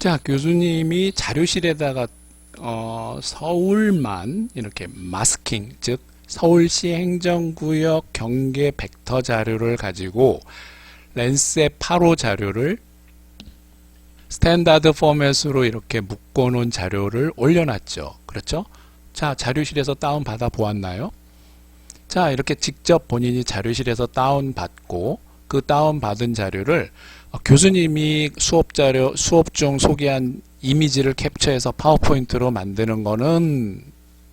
자, 교수님이 자료실에다가 서울만 이렇게 마스킹, 즉 서울시 행정구역 경계 벡터 자료를 가지고 랜셋 8호 자료를 스탠다드 포맷으로 이렇게 묶어놓은 자료를 올려놨죠. 그렇죠? 자, 자료실에서 다운 받아 보았나요? 자, 이렇게 직접 본인이 자료실에서 다운 받고 그 다운 받은 자료를 교수님이 수업 중 소개한 이미지를 캡처해서 파워포인트로 만드는 거는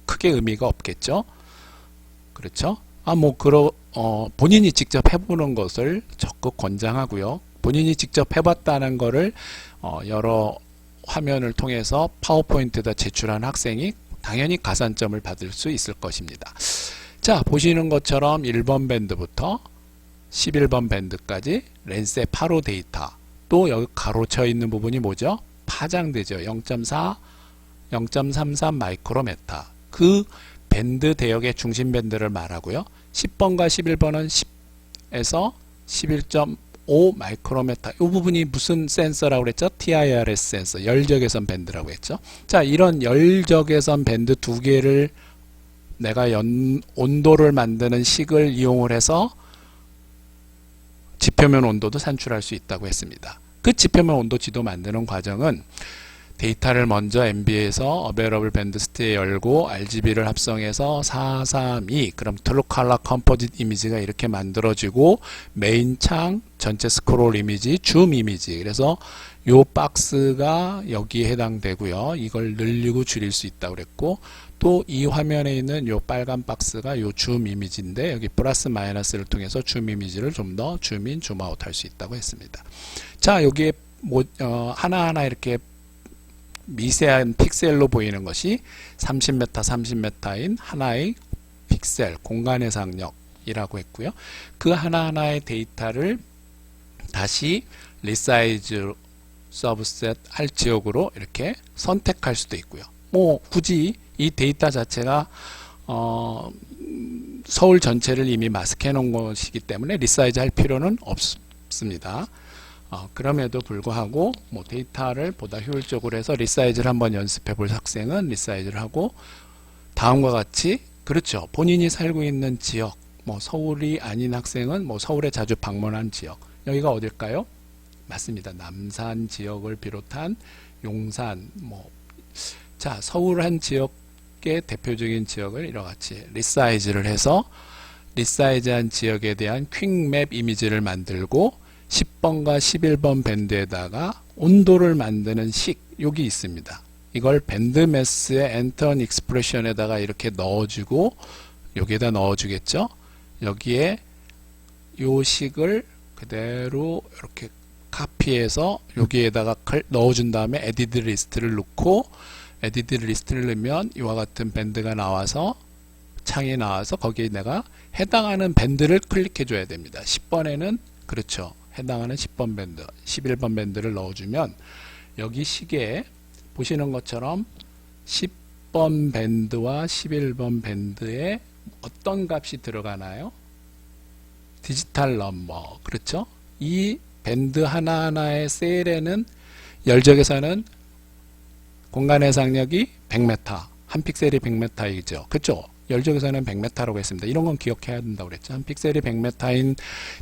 크게 의미가 없겠죠. 그렇죠? 본인이 직접 해보는 것을 적극 권장하고요. 본인이 직접 해봤다는 거를 여러 화면을 통해서 파워포인트에다 제출한 학생이 당연히 가산점을 받을 수 있을 것입니다. 자, 보시는 것처럼 1번 밴드부터 11번 밴드까지 랜셋 8호 데이터, 또 여기 가로쳐 있는 부분이 뭐죠? 파장되죠. 0.4, 0.33 마이크로메타. 그 밴드 대역의 중심 밴드를 말하고요. 10번과 11번은 10에서 11.5 마이크로메타. 이 부분이 무슨 센서라고 그랬죠? TIRS 센서, 열적외선 밴드라고 했죠. 자, 이런 열적외선 밴드 두 개를 내가 온도를 만드는 식을 이용을 해서 지표면 온도도 산출할 수 있다고 했습니다. 그 지표면 온도 지도 만드는 과정은 데이터를 먼저 MB에서 어베러블 밴드 스테이에 열고 RGB를 합성해서 432, 그럼 트루 컬러 컴포짓 이미지가 이렇게 만들어지고 메인 창 전체 스크롤 이미지, 줌 이미지, 그래서 요 박스가 여기에 해당되고요. 이걸 늘리고 줄일 수 있다고 그랬고, 또 이 화면에 있는 요 빨간 박스가 요 줌 이미지인데 여기 플러스 마이너스를 통해서 줌 이미지를 좀 더 줌인 줌아웃 할 수 있다고 했습니다. 자, 여기에 하나하나 이렇게 미세한 픽셀로 보이는 것이 30m, 30m인 하나의 픽셀, 공간 해상력이라고 했고요. 그 하나하나의 데이터를 다시 리사이즈, 서브셋 할 지역으로 이렇게 선택할 수도 있고요. 굳이 이 데이터 자체가 서울 전체를 이미 마스크해 놓은 것이기 때문에 리사이즈 할 필요는 없습니다. 그럼에도 불구하고 데이터를 보다 효율적으로 해서 리사이즈를 한번 연습해 볼 학생은 리사이즈를 하고, 다음과 같이, 그렇죠, 본인이 살고 있는 지역, 서울이 아닌 학생은 서울에 자주 방문한 지역, 여기가 어딜까요? 맞습니다. 남산 지역을 비롯한 용산, 자, 서울 한 지역의 대표적인 지역을 이렇게 리사이즈를 해서 리사이즈한 지역에 대한 퀵맵 이미지를 만들고 10번과 11번 밴드에다가 온도를 만드는 식, 여기 있습니다. 이걸 밴드매스의 엔턴 익스프레션에다가 이렇게 넣어주고, 여기에다 넣어주겠죠. 여기에 요 식을 그대로 이렇게 카피해서 여기에다가 넣어준 다음에 에디트 리스트를 넣고, 에디트 리스트를 넣으면 이와 같은 밴드가 나와서, 창이 나와서 거기에 내가 해당하는 밴드를 클릭해 줘야 됩니다. 10번에는 그렇죠, 해당하는 10번 밴드, 11번 밴드를 넣어주면 여기 식에 보시는 것처럼 10번 밴드와 11번 밴드에 어떤 값이 들어가나요? 디지털 넘버, 그렇죠? 이 밴드 하나하나의 셀에는 열적에서는 공간 해상력이 100m, 한 픽셀이 100m이죠. 그렇죠? 열적에서는 100m라고 했습니다. 이런 건 기억해야 된다고 그랬죠. 한 픽셀이 100m인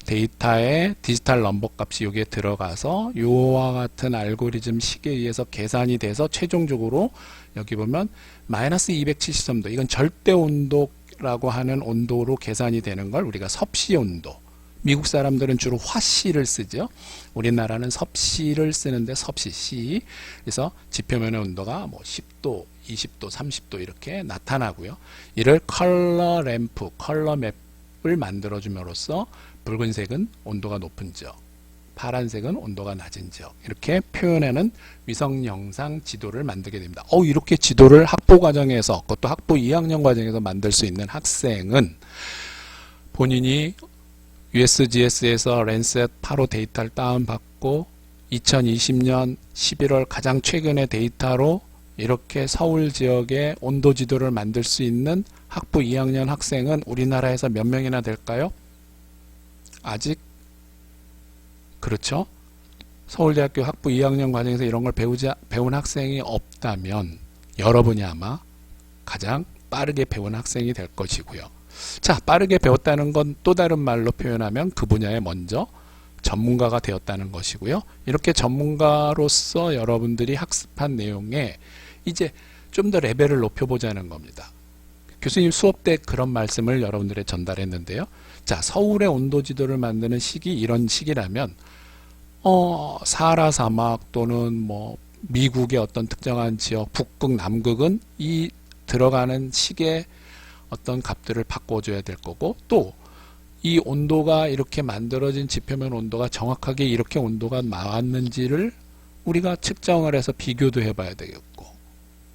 데이터의 디지털 넘버 값이 여기에 들어가서 요와 같은 알고리즘 식에 의해서 계산이 돼서 최종적으로 여기 보면 마이너스 273도, 이건 절대 온도라고 하는 온도로 계산이 되는 걸 우리가 섭씨 온도, 미국 사람들은 주로 화씨를 쓰죠. 우리나라는 섭씨를 쓰는데 섭씨 C. 그래서 지표면의 온도가 10도, 20도, 30도 이렇게 나타나고요. 이를 컬러 램프, 컬러 맵을 만들어줌으로써 붉은색은 온도가 높은 지역, 파란색은 온도가 낮은 지역, 이렇게 표현하는 위성 영상 지도를 만들게 됩니다. 이렇게 지도를 학부 과정에서, 그것도 학부 2학년 과정에서 만들 수 있는 학생은 본인이 USGS에서 랜셋 8호 데이터를 다운받고 2020년 11월 가장 최근의 데이터로 이렇게 서울 지역의 온도 지도를 만들 수 있는 학부 2학년 학생은 우리나라에서 몇 명이나 될까요? 아직, 그렇죠? 서울대학교 학부 2학년 과정에서 이런 걸 배운 학생이 없다면 여러분이 아마 가장 빠르게 배운 학생이 될 것이고요. 자, 빠르게 배웠다는 건 또 다른 말로 표현하면 그 분야에 먼저 전문가가 되었다는 것이고요. 이렇게 전문가로서 여러분들이 학습한 내용에 이제 좀 더 레벨을 높여보자는 겁니다. 교수님 수업 때 그런 말씀을 여러분들에 전달했는데요. 자, 서울의 온도 지도를 만드는 시기 이런 시기라면 사하라 사막 또는 뭐 미국의 어떤 특정한 지역, 북극, 남극은 이 들어가는 식의 어떤 값들을 바꿔줘야 될 거고, 또 이 온도가 이렇게 만들어진 지표면 온도가 정확하게 이렇게 온도가 나왔는지를 우리가 측정을 해서 비교도 해봐야 되겠고,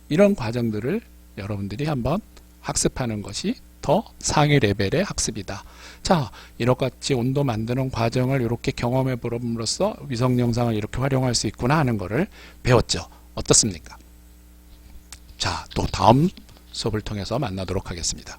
이런 과정들을 여러분들이 한번 학습하는 것이 더 상위 레벨의 학습이다. 자, 이렇게 온도 만드는 과정을 이렇게 경험해 보므로써 위성 영상을 이렇게 활용할 수 있구나 하는 것을 배웠죠. 어떻습니까? 자, 또 다음 수업을 통해서 만나도록 하겠습니다.